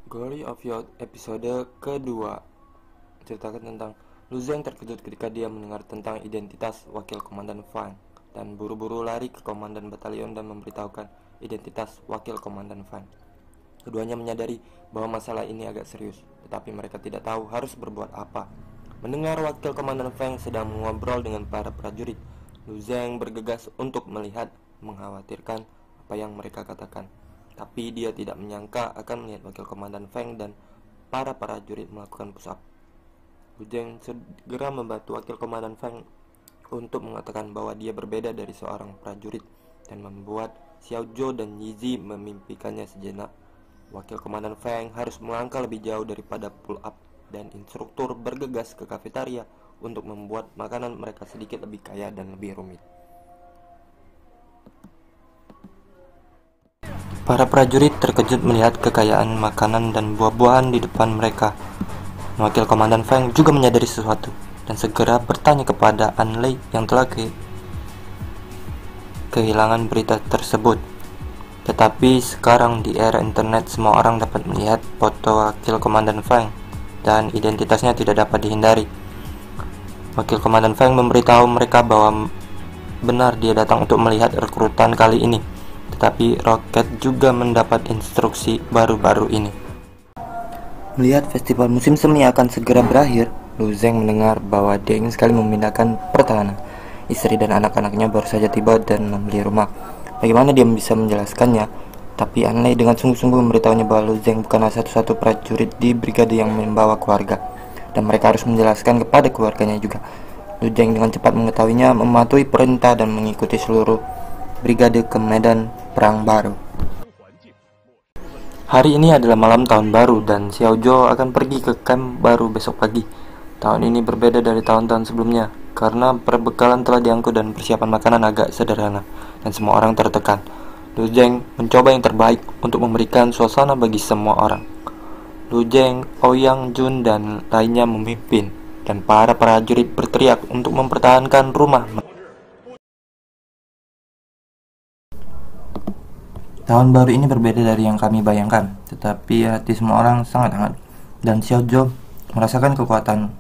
Glory of Youth episode kedua ceritakan tentang Lu Zheng terkejut ketika dia mendengar tentang identitas wakil komandan Fang dan buru-buru lari ke komandan batalion dan memberitahukan identitas wakil komandan Fang. Keduanya menyadari bahwa masalah ini agak serius, tetapi mereka tidak tahu harus berbuat apa. Mendengar wakil komandan Fang sedang mengobrol dengan para prajurit, Lu Zheng bergegas untuk melihat mengkhawatirkan apa yang mereka katakan. Tapi dia tidak menyangka akan melihat wakil komandan Feng dan para prajurit melakukan push up. Lu Zheng segera membantu wakil komandan Feng untuk mengatakan bahwa dia berbeda dari seorang prajurit dan membuat Xiao Zhou dan Yizi memimpikannya sejenak. Wakil komandan Feng harus melangkah lebih jauh daripada pull up dan instruktur bergegas ke kafetaria untuk membuat makanan mereka sedikit lebih kaya dan lebih rumit. Para prajurit terkejut melihat kekayaan makanan dan buah-buahan di depan mereka. Wakil komandan Feng juga menyadari sesuatu dan segera bertanya kepada An Lei yang telah kehilangan berita tersebut. Tetapi sekarang di era internet semua orang dapat melihat foto wakil komandan Feng dan identitasnya tidak dapat dihindari. Wakil komandan Feng memberitahu mereka bahwa benar dia datang untuk melihat rekrutan kali ini. Tetapi Rocket juga mendapat instruksi baru-baru ini. Melihat festival musim semi akan segera berakhir, Lu Zheng mendengar bahwa dia ingin sekali memindahkan pertahanan. Istri dan anak-anaknya baru saja tiba dan membeli rumah. Bagaimana dia bisa menjelaskannya? Tapi An Lei dengan sungguh-sungguh memberitahunya bahwa Lu Zheng bukanlah satu-satu prajurit di brigade yang membawa keluarga, dan mereka harus menjelaskan kepada keluarganya juga. Lu Zheng dengan cepat mengetahuinya, mematuhi perintah dan mengikuti seluruh brigade ke medan perang baru. Hari ini adalah malam tahun baru dan Xiao Zhou akan pergi ke camp baru besok pagi. Tahun ini berbeda dari tahun-tahun sebelumnya karena perbekalan telah diangkut dan persiapan makanan agak sederhana dan semua orang tertekan. Lu Zheng mencoba yang terbaik untuk memberikan suasana bagi semua orang. Lu Zheng, Ouyang Jun dan lainnya memimpin dan para prajurit berteriak untuk mempertahankan rumah. Tahun baru ini berbeda dari yang kami bayangkan, tetapi hati semua orang sangat hangat, dan Xiao Zhou merasakan kekuatan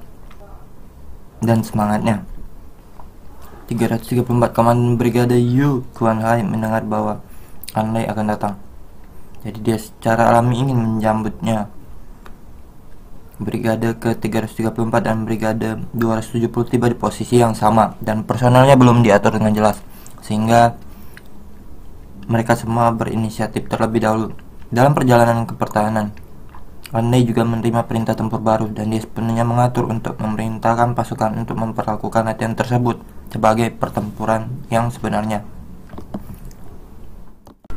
dan semangatnya. 334 Komandan Brigade Yu Kuan-hai mendengar bahwa An Lei akan datang, jadi dia secara alami ingin menjambutnya. Brigade ke-334 dan Brigade 270 tiba di posisi yang sama, dan personelnya belum diatur dengan jelas, sehingga mereka semua berinisiatif terlebih dahulu dalam perjalanan ke pertahanan. An Lei juga menerima perintah tempur baru dan dia sepenuhnya mengatur untuk memerintahkan pasukan untuk memperlakukan latihan tersebut sebagai pertempuran yang sebenarnya.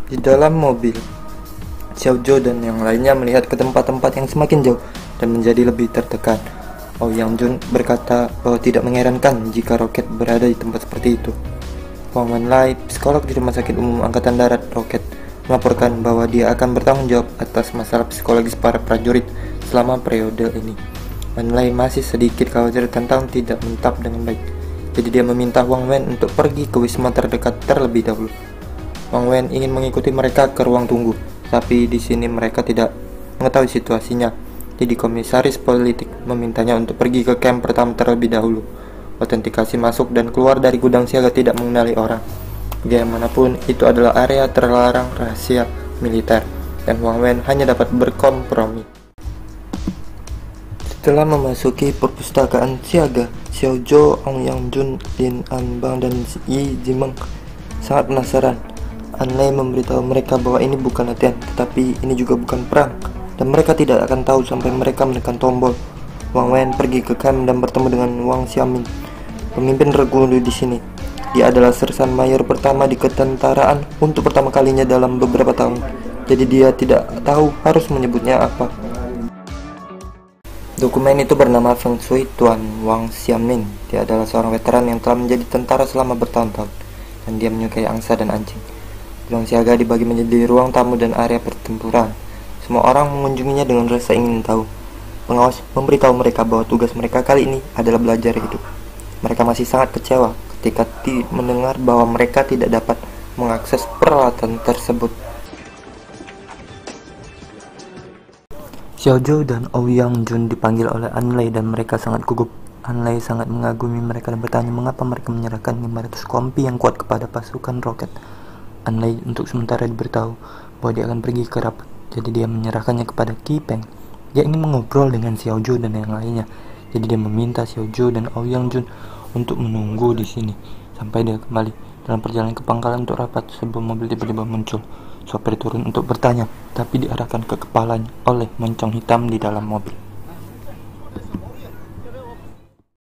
Di dalam mobil, Xiao Zhou dan yang lainnya melihat ke tempat-tempat yang semakin jauh dan menjadi lebih tertekan. Ouyang Jun berkata bahwa tidak mengherankan jika Rocket berada di tempat seperti itu. Wang Wenlai, psikolog di Rumah Sakit Umum Angkatan Darat Rocket, melaporkan bahwa dia akan bertanggung jawab atas masalah psikologis para prajurit selama periode ini. Wenlai masih sedikit khawatir tentang tidak mentap dengan baik, jadi dia meminta Wang Wen untuk pergi ke wisma terdekat terlebih dahulu. Wang Wen ingin mengikuti mereka ke ruang tunggu, tapi di sini mereka tidak mengetahui situasinya. Jadi komisaris politik memintanya untuk pergi ke camp pertama terlebih dahulu. Autentikasi masuk dan keluar dari gudang siaga tidak mengenali orang. Bagaimanapun, itu adalah area terlarang rahasia militer, dan Wang Wen hanya dapat berkompromi. Setelah memasuki perpustakaan siaga, Xiao Zhou, Ouyang Jun, Lin Anbang, dan Yi Jimeng sangat penasaran. An Lei memberitahu mereka bahwa ini bukan latihan, tetapi ini juga bukan perang, dan mereka tidak akan tahu sampai mereka menekan tombol. Wang Wen pergi ke camp dan bertemu dengan Wang Xiaomin, pemimpin regu di sini. Dia adalah sersan mayor pertama di ketentaraan untuk pertama kalinya dalam beberapa tahun, jadi dia tidak tahu harus menyebutnya apa. Dokumen itu bernama Feng Shui Tuan Wang Xiaomin. Dia adalah seorang veteran yang telah menjadi tentara selama bertahun-tahun, dan dia menyukai angsa dan anjing. Ruang siaga dibagi menjadi ruang tamu dan area pertempuran. Semua orang mengunjunginya dengan rasa ingin tahu. Pengawas memberitahu mereka bahwa tugas mereka kali ini adalah belajar hidup. Mereka masih sangat kecewa ketika mendengar bahwa mereka tidak dapat mengakses peralatan tersebut. Xiaozhou dan Ouyang Jun dipanggil oleh Anlei dan mereka sangat gugup. Anlei sangat mengagumi mereka dan bertanya mengapa mereka menyerahkan 500 kompi yang kuat kepada pasukan roket. Anlei untuk sementara diberitahu bahwa dia akan pergi ke rapat, jadi dia menyerahkannya kepada Qi Peng. Dia ingin mengobrol dengan Xiaozhou dan yang lainnya, jadi dia meminta Xiaozhou dan Ouyang Jun untuk menunggu di sini sampai dia kembali. Dalam perjalanan ke pangkalan untuk rapat, sebuah mobil tiba-tiba muncul. Sopir turun untuk bertanya, tapi diarahkan ke kepalanya oleh moncong hitam di dalam mobil.